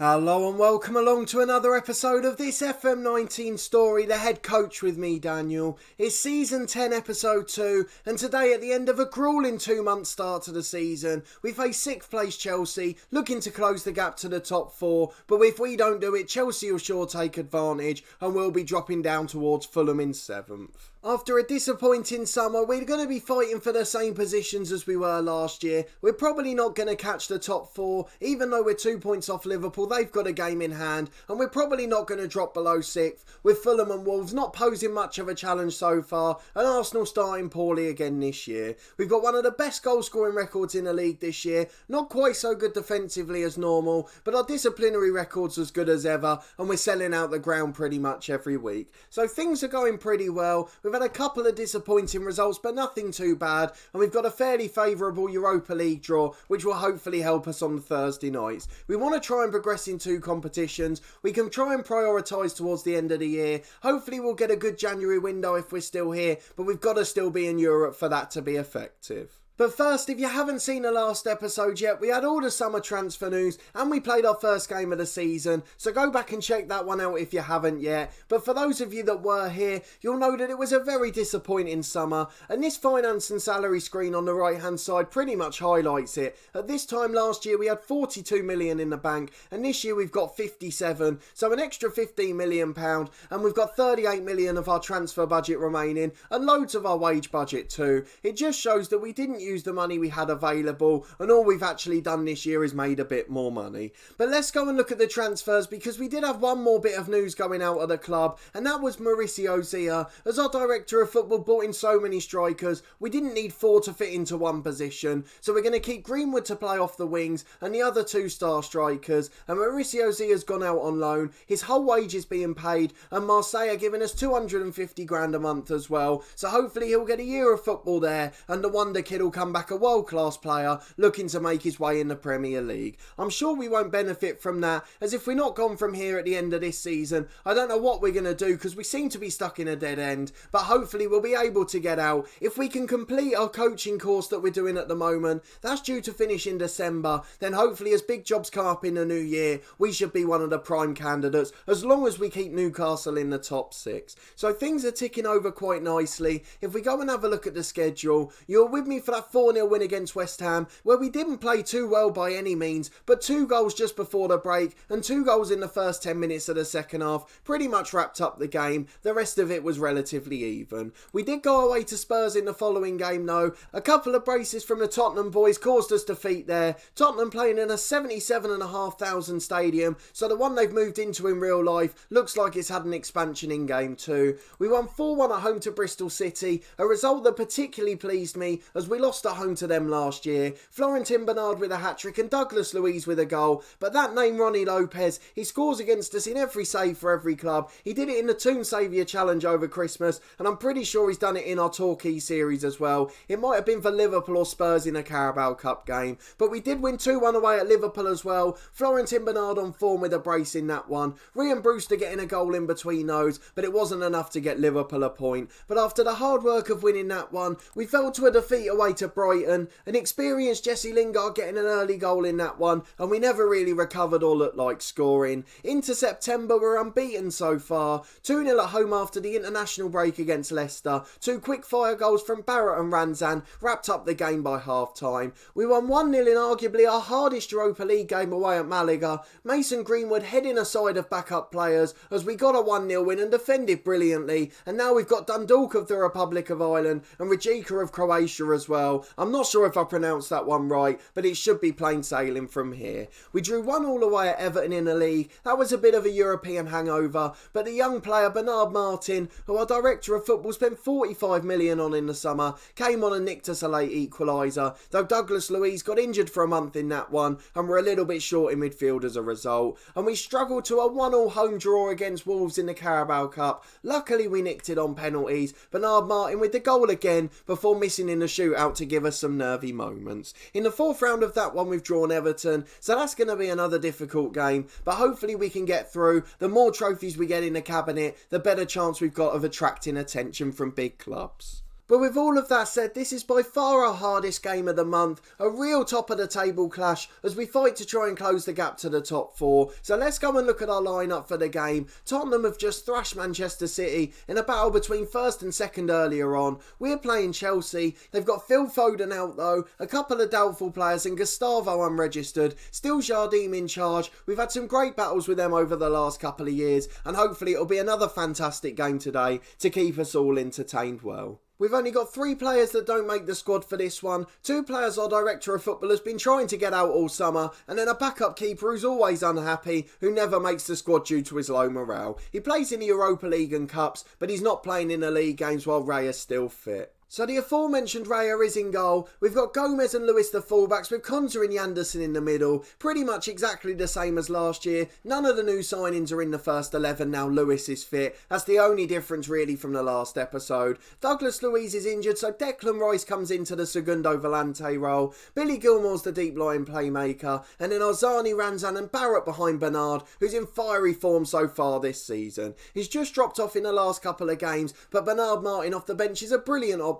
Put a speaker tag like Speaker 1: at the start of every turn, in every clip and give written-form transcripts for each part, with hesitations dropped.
Speaker 1: Hello and welcome along to another episode of this FM19 story, The Head Coach with me, Daniel. It's season 10, episode 2, and today at the end of a gruelling 2-month start to the season, we face 6th place Chelsea, looking to close the gap to the top 4, but if we don't do it, Chelsea will sure take advantage and we'll be dropping down towards Fulham in 7th. After a disappointing summer, we're going to be fighting for the same positions as we were last year. We're probably not going to catch the top 4, even though we're 2 points off Liverpool. They've got a game in hand, and we're probably not going to drop below 6th, with Fulham and Wolves not posing much of a challenge so far, and Arsenal starting poorly again this year. We've got one of the best goal-scoring records in the league this year, not quite so good defensively as normal, but our disciplinary record's as good as ever, and we're selling out the ground pretty much every week. So things are going pretty well. We've had a couple of disappointing results, but nothing too bad, and we've got a fairly favourable Europa League draw, which will hopefully help us on the Thursday nights. We want to try and progress in 2 competitions. We can try and prioritise towards the end of the year. Hopefully we'll get a good January window if we're still here, but we've got to still be in Europe for that to be effective. But first, if you haven't seen the last episode yet, we had all the summer transfer news and we played our first game of the season, so go back and check that one out if you haven't yet. But for those of you that were here, you'll know that it was a very disappointing summer, and this finance and salary screen on the right hand side pretty much highlights it. At this time last year we had 42 million in the bank, and this year we've got 57, so an extra 15 million pound, and we've got 38 million of our transfer budget remaining, and loads of our wage budget too. It just shows that we didn't use the money we had available, and all we've actually done this year is made a bit more money. But let's go and look at the transfers, because we did have one more bit of news going out of the club, and that was Mauricio Zia. As our director of football brought in so many strikers, we didn't need 4 to fit into one position, so we're going to keep Greenwood to play off the wings and the other 2 star strikers, and Mauricio Zia's gone out on loan. His whole wage is being paid, and Marseille are giving us 250 grand a month as well, so hopefully he'll get a year of football there, and the wonder kid will come back a world-class player looking to make his way in the Premier League. I'm sure we won't benefit from that, as if we're not gone from here at the end of this season, I don't know what we're going to do, because we seem to be stuck in a dead end, but hopefully we'll be able to get out. If we can complete our coaching course that we're doing at the moment, that's due to finish in December, then hopefully as big jobs come up in the new year, we should be one of the prime candidates, as long as we keep Newcastle in the top 6. So things are ticking over quite nicely. If we go and have a look at the schedule, you're with me for that 4-0 win against West Ham, where we didn't play too well by any means, but 2 goals just before the break and 2 goals in the first 10 minutes of the second half pretty much wrapped up the game. The rest of it was relatively even. We did go away to Spurs in the following game though. A couple of braces from the Tottenham boys caused us defeat there. Tottenham playing in a 77,500 stadium, so the one they've moved into in real life looks like it's had an expansion in game 2. We won 4-1 at home to Bristol City, a result that particularly pleased me as we lost at home to them last year. Florentin Bernard with a hat-trick and Douglas Luiz with a goal, but that name Ronnie Lopez, he scores against us in every save for every club. He did it in the Toon Saviour Challenge over Christmas, and I'm pretty sure he's done it in our Torquay series as well. It might have been for Liverpool or Spurs in a Carabao Cup game, but we did win 2-1 away at Liverpool as well. Florentin Bernard on form with a brace in that one. Ryan Brewster getting a goal in between those, but it wasn't enough to get Liverpool a point. But after the hard work of winning that one, we fell to a defeat away to Brighton. An experienced Jesse Lingard getting an early goal in that one, and we never really recovered or looked like scoring. Into September, we're unbeaten so far. 2-0 at home after the international break against Leicester. 2 quick-fire goals from Barrett and Ranzan wrapped up the game by half-time. We won 1-0 in arguably our hardest Europa League game away at Malaga. Mason Greenwood heading aside of backup players as we got a 1-0 win and defended brilliantly, and now we've got Dundalk of the Republic of Ireland and Rijeka of Croatia as well. I'm not sure if I pronounced that one right, but it should be plain sailing from here. We drew 1-1 away at Everton in the league. That was a bit of a European hangover, but the young player Bernard Martin, who our director of football spent 45 million on in the summer, came on and nicked us a late equaliser, though Douglas Luiz got injured for a month in that one and were a little bit short in midfield as a result, and we struggled to a 1-1 home draw against Wolves in the Carabao Cup. Luckily we nicked it on penalties, Bernard Martin with the goal again before missing in the shootout to give us some nervy moments. In the 4th round of that one we've drawn Everton, so that's going to be another difficult game, but hopefully we can get through. The more trophies we get in the cabinet, the better chance we've got of attracting attention from big clubs. But with all of that said, this is by far our hardest game of the month, a real top of the table clash as we fight to try and close the gap to the top four. So let's go and look at our lineup for the game. Tottenham have just thrashed Manchester City in a battle between first and second earlier on. We're playing Chelsea. They've got Phil Foden out though, a couple of doubtful players and Gustavo unregistered. Still Jardim in charge. We've had some great battles with them over the last couple of years and hopefully it'll be another fantastic game today to keep us all entertained well. We've only got 3 players that don't make the squad for this one. 2 players our director of football has been trying to get out all summer. And then a backup keeper who's always unhappy, who never makes the squad due to his low morale. He plays in the Europa League and Cups, but he's not playing in the league games while Ray is still fit. So the aforementioned Raya is in goal. We've got Gomez and Lewis the fullbacks with Konza and Yanderson in the middle. Pretty much exactly the same as last year. None of the new signings are in the first 11 now Lewis is fit. That's the only difference really from the last episode. Douglas Luiz is injured, so Declan Rice comes into the Segundo Volante role. Billy Gilmore's the deep line playmaker. And then Arzani, Ranzan and Barrett behind Bernard, who's in fiery form so far this season. He's just dropped off in the last couple of games, but Bernard Martin off the bench is a brilliant option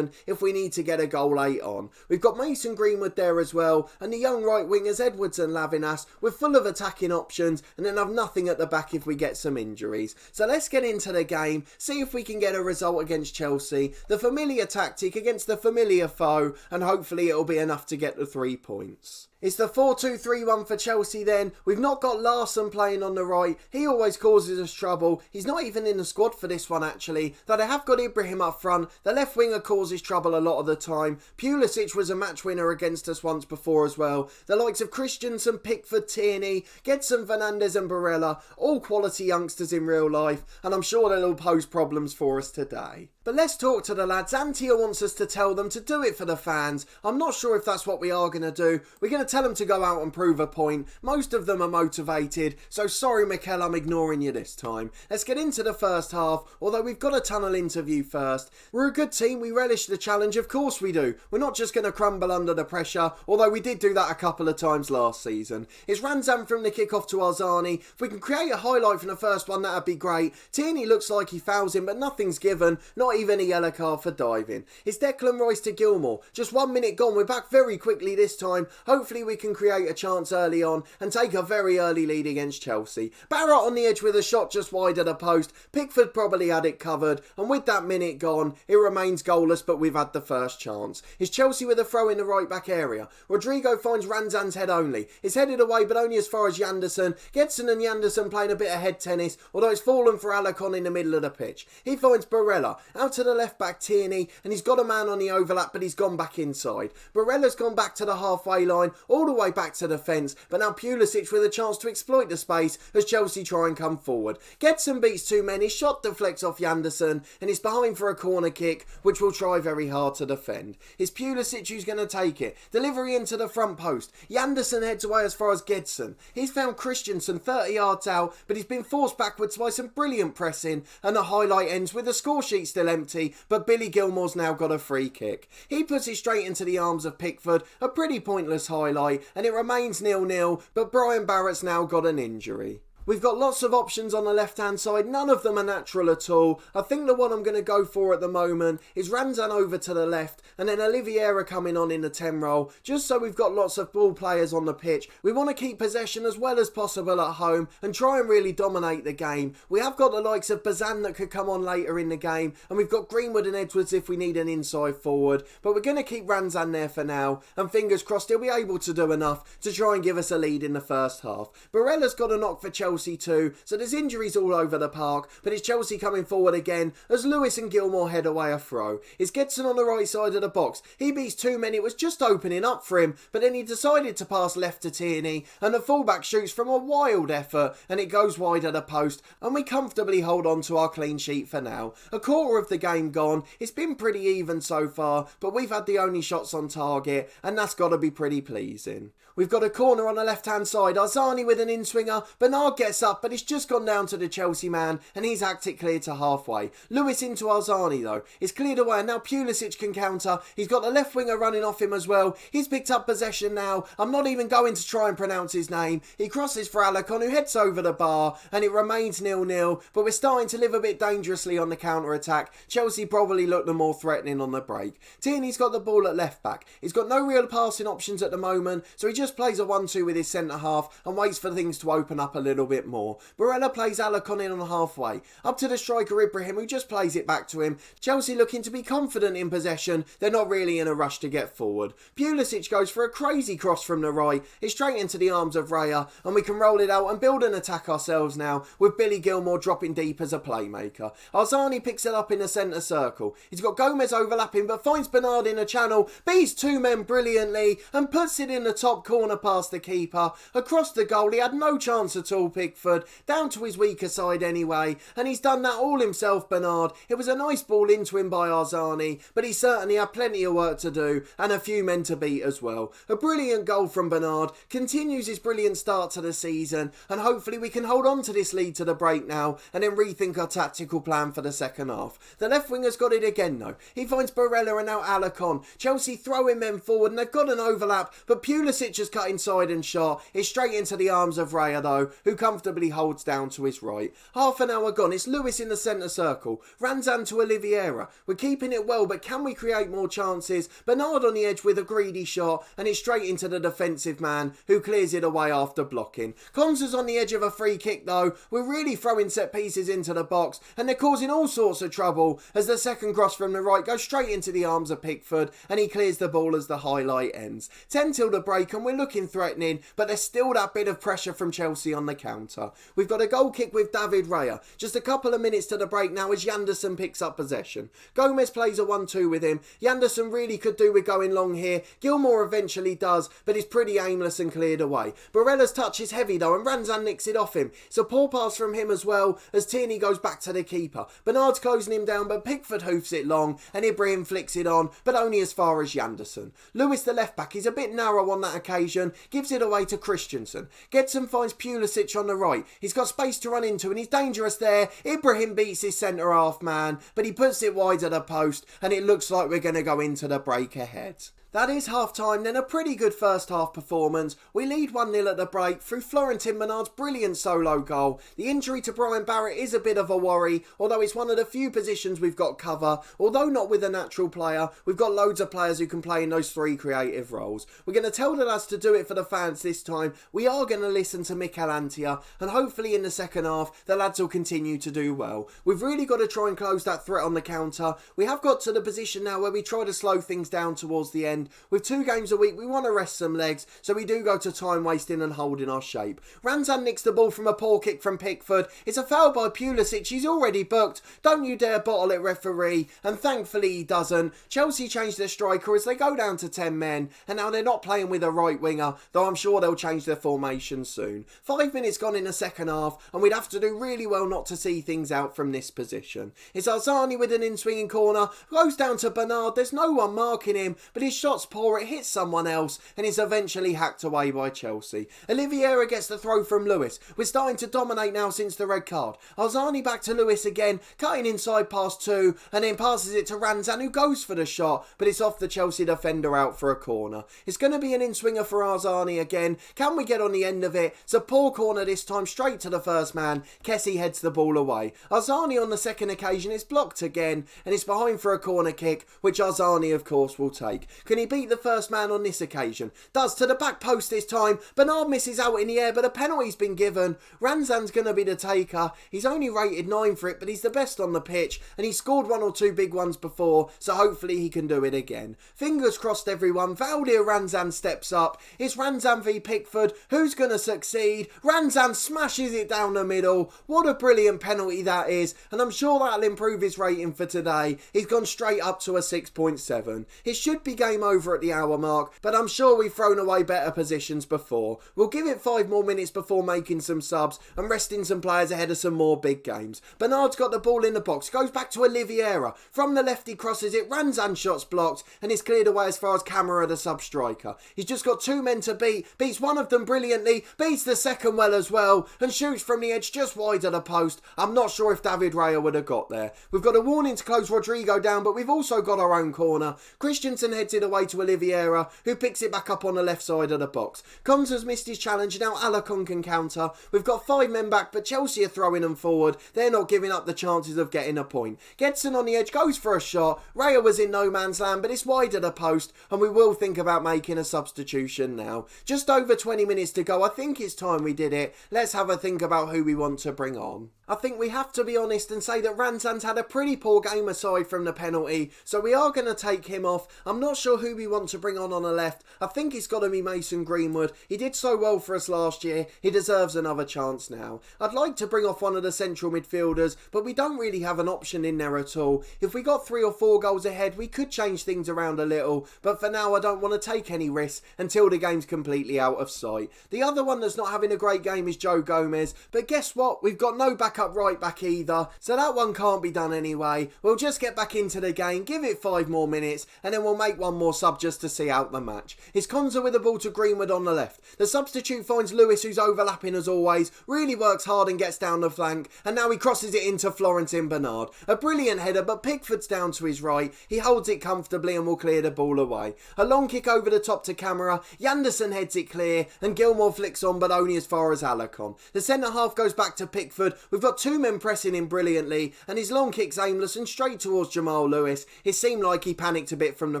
Speaker 1: if we need to get a goal late on. We've got Mason Greenwood there as well, and the young right wingers Edwards and Lavinas. We're full of attacking options and then have nothing at the back if we get some injuries. So let's get into the game, see if we can get a result against Chelsea, the familiar tactic against the familiar foe, and hopefully it'll be enough to get the 3 points. It's the 4-2-3-1 for Chelsea then. We've not got Larsson playing on the right. He always causes us trouble. He's not even in the squad for this one actually. Though they have got Ibrahim up front. The left winger causes trouble a lot of the time. Pulisic was a match winner against us once before as well. The likes of Christensen, Pickford, Tierney, Gedson, Fernandes and Barella. All quality youngsters in real life. And I'm sure they'll all pose problems for us today. But let's talk to the lads. Antia wants us to tell them to do it for the fans. I'm not sure if that's what we are going to do. We're going to tell them to go out and prove a point. Most of them are motivated, so sorry Mikel, I'm ignoring you this time. Let's get into the first half, although we've got a tunnel interview first. We're a good team, we relish the challenge, of course we do. We're not just going to crumble under the pressure, although we did do that a couple of times last season. It's Ranzan from the kick-off to Arzani. If we can create a highlight from the first one, that'd be great. Tierney looks like he fouls him, but nothing's given, not even a yellow card for diving. It's Declan Rice to Gilmore. Just 1 minute gone, we're back very quickly this time. Hopefully we can create a chance early on and take a very early lead against Chelsea. Barrett on the edge with a shot just wide of the post. Pickford probably had it covered, and with that minute gone, it remains goalless, but we've had the first chance. It's Chelsea with a throw in the right back area. Rodrigo finds Ranzan's head only. It's headed away, but only as far as Yanderson. Gedson and Yanderson playing a bit of head tennis, although it's fallen for Alacon in the middle of the pitch. He finds Barella out to the left back Tierney, and he's got a man on the overlap, but he's gone back inside. Barella's gone back to the halfway line, all the way back to the fence, but now Pulisic with a chance to exploit the space as Chelsea try and come forward. Gedson beats 2 men, his shot deflects off Yanderson, and it's behind for a corner kick, which we'll try very hard to defend. It's Pulisic who's going to take it. Delivery into the front post. Yanderson heads away as far as Gedson. He's found Christensen 30 yards out, but he's been forced backwards by some brilliant pressing, and the highlight ends with the score sheet still empty, but Billy Gilmore's now got a free kick. He puts it straight into the arms of Pickford, a pretty pointless highlight, and it remains 0-0, but Brian Barrett's now got an injury. We've got lots of options on the left-hand side. None of them are natural at all. I think the one I'm going to go for at the moment is Ranzan over to the left and then Oliveira coming on in the 10 role, just so we've got lots of ball players on the pitch. We want to keep possession as well as possible at home and try and really dominate the game. We have got the likes of Bazan that could come on later in the game, and we've got Greenwood and Edwards if we need an inside forward, but we're going to keep Ranzan there for now, and fingers crossed he'll be able to do enough to try and give us a lead in the first half. Barella's got a knock for Chelsea too, so there's injuries all over the park, but it's Chelsea coming forward again as Lewis and Gilmore head away a throw. It's Gedson on the right side of the box. He beats 2 men, it was just opening up for him, but then he decided to pass left to Tierney, and the fullback shoots from a wild effort, and it goes wide at the post, and we comfortably hold on to our clean sheet for now. A quarter of the game gone, it's been pretty even so far, but we've had the only shots on target, and that's got to be pretty pleasing. We've got a corner on the left-hand side. Arzani with an in-swinger. Bernard gets gets up, but it's just gone down to the Chelsea man, and he's hacked it clear to halfway. Lewis into Arzani though. It's cleared away, and now Pulisic can counter. He's got the left winger running off him as well. He's picked up possession now. I'm not even going to try and pronounce his name. He crosses for Alarcon, who heads over the bar, and it remains 0-0, but we're starting to live a bit dangerously on the counter-attack. Chelsea probably look the more threatening on the break. Tierney's got the ball at left back. He's got no real passing options at the moment, so he just plays a 1-2 with his centre-half and waits for things to open up a little bit more. Barella plays Alarcon in on halfway. Up to the striker Ibrahim, who just plays it back to him. Chelsea looking to be confident in possession. They're not really in a rush to get forward. Pulisic goes for a crazy cross from the right. It's straight into the arms of Raya, and we can roll it out and build an attack ourselves now, with Billy Gilmore dropping deep as a playmaker. Arzani picks it up in the centre circle. He's got Gomez overlapping, but finds Bernard in a channel, beats two men brilliantly, and puts it in the top corner past the keeper. Across the goal, he had no chance at all, Pickford, down to his weaker side anyway, and he's done that all himself, Bernard. It was a nice ball into him by Arzani, but he certainly had plenty of work to do, and a few men to beat as well. A brilliant goal from Bernard, continues his brilliant start to the season, and hopefully we can hold on to this lead to the break now, and then rethink our tactical plan for the second half. The left winger's got it again though. He finds Barella and now Alarcon. Chelsea throwing men forward, and they've got an overlap, but Pulisic has cut inside and shot. It's straight into the arms of Raya though, who comfortably holds down to his right. Half an hour gone, it's Lewis in the centre circle. Ranzan to Oliveira. We're keeping it well, but can we create more chances? Bernard on the edge with a greedy shot, and it's straight into the defensive man, who clears it away after blocking. Konsa's on the edge of a free kick though. We're really throwing set pieces into the box, and they're causing all sorts of trouble as the second cross from the right goes straight into the arms of Pickford, and he clears the ball as the highlight ends. 10 till the break, and we're looking threatening, but there's still that bit of pressure from Chelsea on the counter. We've got a goal kick with David Raya. Just a couple of minutes to the break now as Yanderson picks up possession. Gomez plays a 1-2 with him. Yanderson really could do with going long here. Gilmore eventually does, but it's pretty aimless and cleared away. Barella's touch is heavy though, and Ranzan nicks it off him. It's a poor pass from him as well as Tierney goes back to the keeper. Bernard's closing him down, but Pickford hoofs it long, and Ibrahim flicks it on, but only as far as Yanderson. Lewis, the left back, is a bit narrow on that occasion, gives it away to Christensen. Gedson finds Pulisic on the right. He's got space to run into, and he's dangerous there. Ibrahim beats his centre half man, but he puts it wide at the post, and it looks like we're going to go into the break ahead. That is half-time, then a pretty good first half performance. We lead 1-0 at the break through Florentin Bernard's brilliant solo goal. The injury to Brian Barrett is a bit of a worry, although it's one of the few positions we've got cover. Although not with a natural player, we've got loads of players who can play in those three creative roles. We're going to tell the lads to do it for the fans this time. We are going to listen to Mikel Antia, and hopefully in the second half, the lads will continue to do well. We've really got to try and close that threat on the counter. We have got to the position now where we try to slow things down towards the end. With 2 games a week, we want to rest some legs, so we do go to time wasting and holding our shape. Ranzan nicks the ball from a poor kick from Pickford. It's a foul by Pulisic. He's already booked. Don't you dare bottle it, referee. And thankfully he doesn't. Chelsea changed their striker as they go down to 10 men, and now they're not playing with a right winger, though I'm sure they'll change their formation soon. 5 minutes gone in the second half, and we'd have to do really well not to see things out from this position. It's Arzani with an in-swinging corner, goes down to Bernard. There's no one marking him, but his shot's poor. It hits someone else, and is eventually hacked away by Chelsea. Oliveira gets the throw from Lewis. We're starting to dominate now since the red card. Arzani back to Lewis again, cutting inside past 2, and then passes it to Ranzan, who goes for the shot, but it's off the Chelsea defender out for a corner. It's going to be an in-swinger for Arzani again. Can we get on the end of it? It's a poor corner this time, straight to the first man. Kessie heads the ball away. Arzani on the second occasion is blocked again, and it's behind for a corner kick, which Arzani of course will take. Can he beat the first man on this occasion? Does, to the back post this time. Bernard misses out in the air, but a penalty's been given. Ranzan's going to be the taker. He's only rated 9 for it, but he's the best on the pitch, and he's scored 1 or 2 big ones before, so hopefully he can do it again. Fingers crossed everyone. Valdir Ranzan steps up. It's Ranzan v Pickford. Who's going to succeed? Ranzan smashes it down the middle. What a brilliant penalty that is, and I'm sure that'll improve his rating for today. He's gone straight up to a 6.7. It should be game over at the hour mark, but I'm sure we've thrown away better positions before. We'll give it 5 more minutes before making some subs and resting some players ahead of some more big games. Bernard's got the ball in the box, goes back to Oliveira. From the left he crosses it, Ranzan shot's blocked and is cleared away as far as Camara, the sub-striker. He's just got 2 men to beat, beats one of them brilliantly, beats the second well as well, and shoots from the edge just wide of the post. I'm not sure if David Raya would have got there. We've got a warning to close Rodrigo down, but we've also got our own corner. Christensen heads it away to Oliveira, who picks it back up on the left side of the box. Konsa's missed his challenge, now Alarcon can counter. We've got 5 men back, but Chelsea are throwing them forward. They're not giving up the chances of getting a point. Gedson on the edge goes for a shot. Raya was in no man's land, but it's wide of the post, and we will think about making a substitution now. Just over 20 minutes to go. I think it's time we did it. Let's have a think about who we want to bring on. I think we have to be honest and say that Ranzan's had a pretty poor game aside from the penalty, so we are going to take him off. I'm not sure who we want to bring on the left. I think it's got to be Mason Greenwood. He did so well for us last year. He deserves another chance now. I'd like to bring off one of the central midfielders, but we don't really have an option in there at all. If we got 3 or 4 goals ahead, we could change things around a little, but for now I don't want to take any risks until the game's completely out of sight. The other one that's not having a great game is Joe Gomez, but guess what? We've got no backup right back either, so that one can't be done anyway. We'll just get back into the game, give it 5 more minutes, and then we'll make one more sub just to see out the match. It's Konsa with the ball to Greenwood on the left. The substitute finds Lewis, who's overlapping as always, really works hard and gets down the flank, and now he crosses it into Florentin Bernard. A brilliant header, but Pickford's down to his right. He holds it comfortably and will clear the ball away. A long kick over the top to Camara. Yanderson heads it clear, and Gilmore flicks on, but only as far as Alarcon. The centre half goes back to Pickford. We've got 2 men pressing him brilliantly, and his long kick's aimless and straight towards Jamal Lewis. It seemed like he panicked a bit from the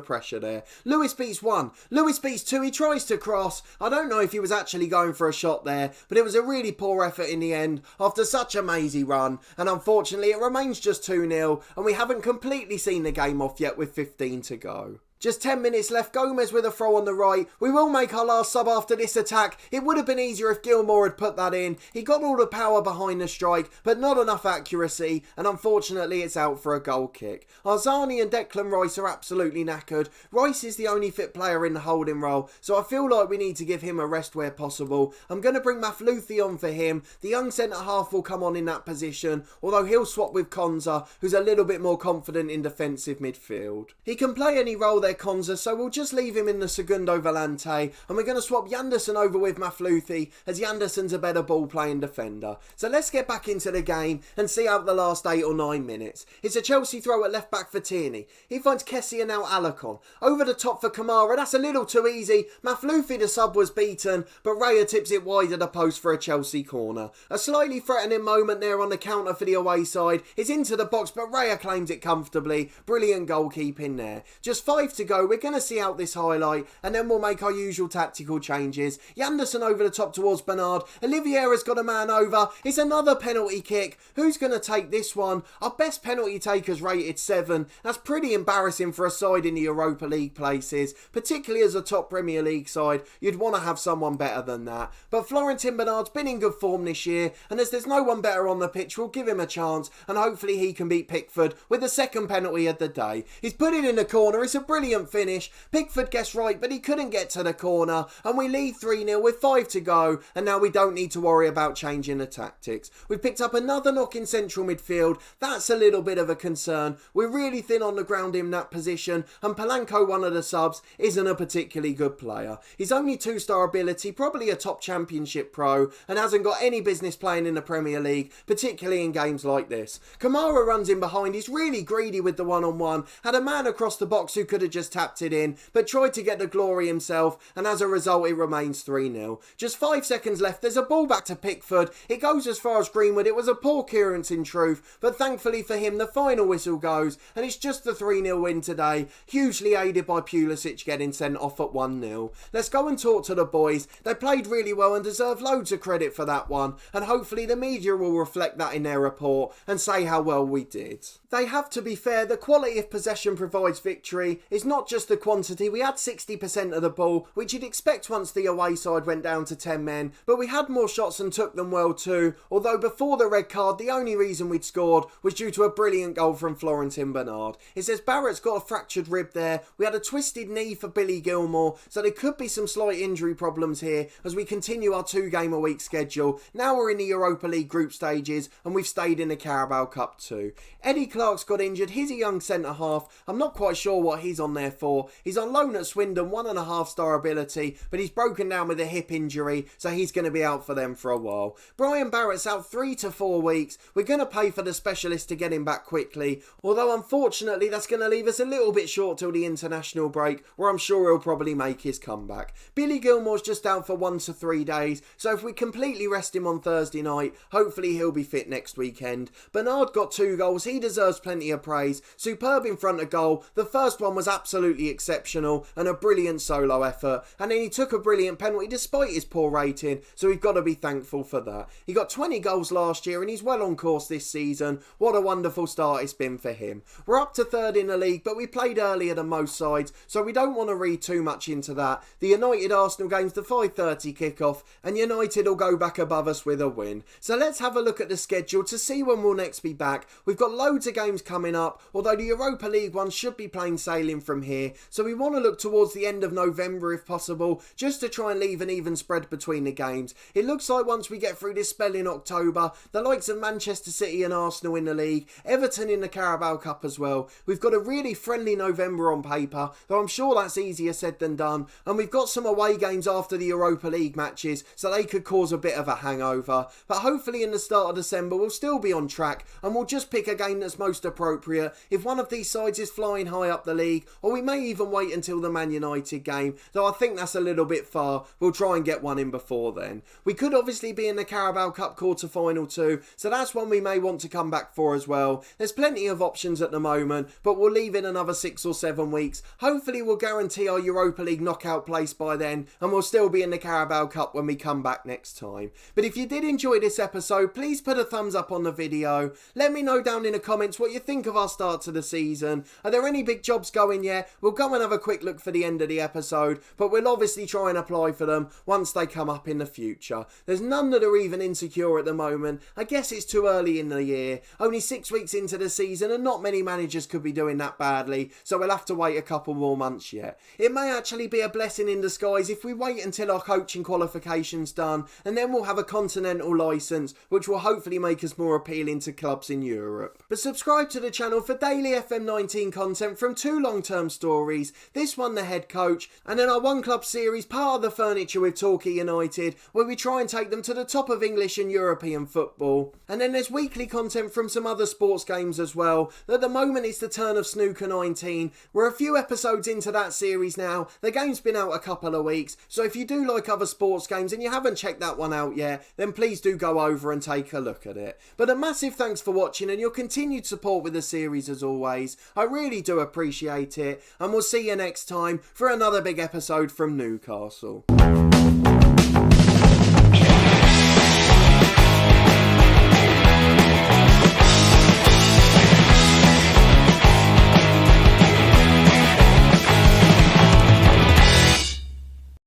Speaker 1: pressure there. Lewis beats 1. Lewis beats 2. He tries to cross. I don't know if he was actually going for a shot there, but it was a really poor effort in the end after such a mazy run, and unfortunately it remains just 2-0, and we haven't completely seen the game off yet with 15 to go. Just 10 minutes left, Gomez with a throw on the right. We will make our last sub after this attack. It would have been easier if Gilmore had put that in. He got all the power behind the strike, but not enough accuracy, and unfortunately it's out for a goal kick. Arzani and Declan Rice are absolutely knackered. Rice is the only fit player in the holding role, so I feel like we need to give him a rest where possible. I'm going to bring Mafluthi on for him. The young centre-half will come on in that position, although he'll swap with Konsa, who's a little bit more confident in defensive midfield. He can play any role there, Konsa, so we'll just leave him in the Segundo Volante, and we're going to swap Yanderson over with Mafluthi, as Yanderson's a better ball-playing defender. So let's get back into the game and see out the last 8 or 9 minutes. It's a Chelsea throw at left-back for Tierney. He finds Kessie and now Alarcon. Over the top for Kamara, that's a little too easy. Mafluthi, the sub, was beaten, but Raya tips it wide of the post for a Chelsea corner. A slightly threatening moment there on the counter for the away side. It's into the box, but Raya claims it comfortably. Brilliant goalkeeping there. Just 5 to go. We're going to see out this highlight, and then we'll make our usual tactical changes. Yanderson over the top towards Bernard. Oliveira's got a man over. It's another penalty kick. Who's going to take this one? Our best penalty taker's rated 7. That's pretty embarrassing for a side in the Europa League places, particularly as a top Premier League side. You'd want to have someone better than that. But Florentin Bernard's been in good form this year, and as there's no one better on the pitch, we'll give him a chance, and hopefully he can beat Pickford with the second penalty of the day. He's put it in the corner. It's a brilliant finish. Pickford gets right, but he couldn't get to the corner, and we lead 3-0 with 5 to go, and now we don't need to worry about changing the tactics. We've picked up another knock in central midfield. That's a little bit of a concern. We're really thin on the ground in that position, and Polanco, one of the subs, isn't a particularly good player. He's only 2-star ability, probably a top championship pro, and hasn't got any business playing in the Premier League, particularly in games like this. Kamara runs in behind. He's really greedy with the one-on-one. Had a man across the box who could have just tapped it in, but tried to get the glory himself, and as a result it remains 3-0. Just 5 seconds left. There's a ball back to Pickford. It goes as far as Greenwood. It was a poor clearance in truth, but thankfully for him the final whistle goes, and it's just the 3-0 win today, hugely aided by Pulisic getting sent off at 1-0. Let's go and talk to the boys. They played really well and deserve loads of credit for that one, and hopefully the media will reflect that in their report and say how well we did. They have to be fair. The quality of possession provides victory. It's not just the quantity. We had 60% of the ball, which you'd expect once the away side went down to 10 men, but we had more shots and took them well too, although before the red card the only reason we'd scored was due to a brilliant goal from Florentin Bernard. It says Barrett's got a fractured rib there, we had a twisted knee for Billy Gilmore, so there could be some slight injury problems here as we continue our 2-game-a-week schedule. Now we're in the Europa League group stages and we've stayed in the Carabao Cup too. Eddie Clark's got injured, he's a young centre-half, I'm not quite sure what he's on there for. He's on loan at Swindon, 1.5 star ability, but he's broken down with a hip injury, so he's going to be out for them for a while. Brian Barrett's out 3 to 4 weeks. We're going to pay for the specialist to get him back quickly, although unfortunately that's going to leave us a little bit short till the international break, where I'm sure he'll probably make his comeback. Billy Gilmore's just out for 1 to 3 days, so if we completely rest him on Thursday night, hopefully he'll be fit next weekend. Bernard got 2 goals, he deserves plenty of praise. Superb in front of goal, the first one was absolutely exceptional and a brilliant solo effort, and then he took a brilliant penalty despite his poor rating, so we've got to be thankful for that. He got 20 goals last year and he's well on course this season. What a wonderful start it's been for him. We're up to 3rd in the league, but we played earlier than most sides, so we don't want to read too much into that. The United Arsenal game's the 5:30 kickoff and United will go back above us with a win. So let's have a look at the schedule to see when we'll next be back. We've got loads of games coming up, although the Europa League one should be plain sailing from here, so we want to look towards the end of November if possible, just to try and leave an even spread between the games. It looks like once we get through this spell in October, the likes of Manchester City and Arsenal in the league, Everton in the Carabao Cup as well, we've got a really friendly November on paper, though I'm sure that's easier said than done, and we've got some away games after the Europa League matches, so they could cause a bit of a hangover, but hopefully in the start of December we'll still be on track, and we'll just pick a game that's most appropriate if one of these sides is flying high up the league, or we may even wait until the Man United game, though I think that's a little bit far. We'll try and get one in before then. We could obviously be in the Carabao Cup quarter-final too, so that's one we may want to come back for as well. There's plenty of options at the moment, but we'll leave in another 6 or 7 weeks. Hopefully we'll guarantee our Europa League knockout place by then, and we'll still be in the Carabao Cup when we come back next time. But if you did enjoy this episode, please put a thumbs up on the video. Let me know down in the comments what you think of our start to the season. Are there any big jobs going yet? We'll go and have a quick look for the end of the episode, but we'll obviously try and apply for them once they come up in the future. There's none that are even insecure at the moment. I guess it's too early in the year. Only 6 weeks into the season and not many managers could be doing that badly, so we'll have to wait a couple more months yet. It may actually be a blessing in disguise if we wait until our coaching qualification's done, and then we'll have a continental licence, which will hopefully make us more appealing to clubs in Europe. But subscribe to the channel for daily FM19 content from 2 long-term stories, this one the head coach, and then our One Club series, part of the furniture with Torquay United, where we try and take them to the top of English and European football. And then there's weekly content from some other sports games as well. At the moment it's the turn of Snooker 19. We're a few episodes into that series now. The game's been out a couple of weeks, so if you do like other sports games and you haven't checked that one out yet, then please do go over and take a look at it. But a massive thanks for watching and your continued support with the series as always. I really do appreciate it, and we'll see you next time for another big episode from Newcastle.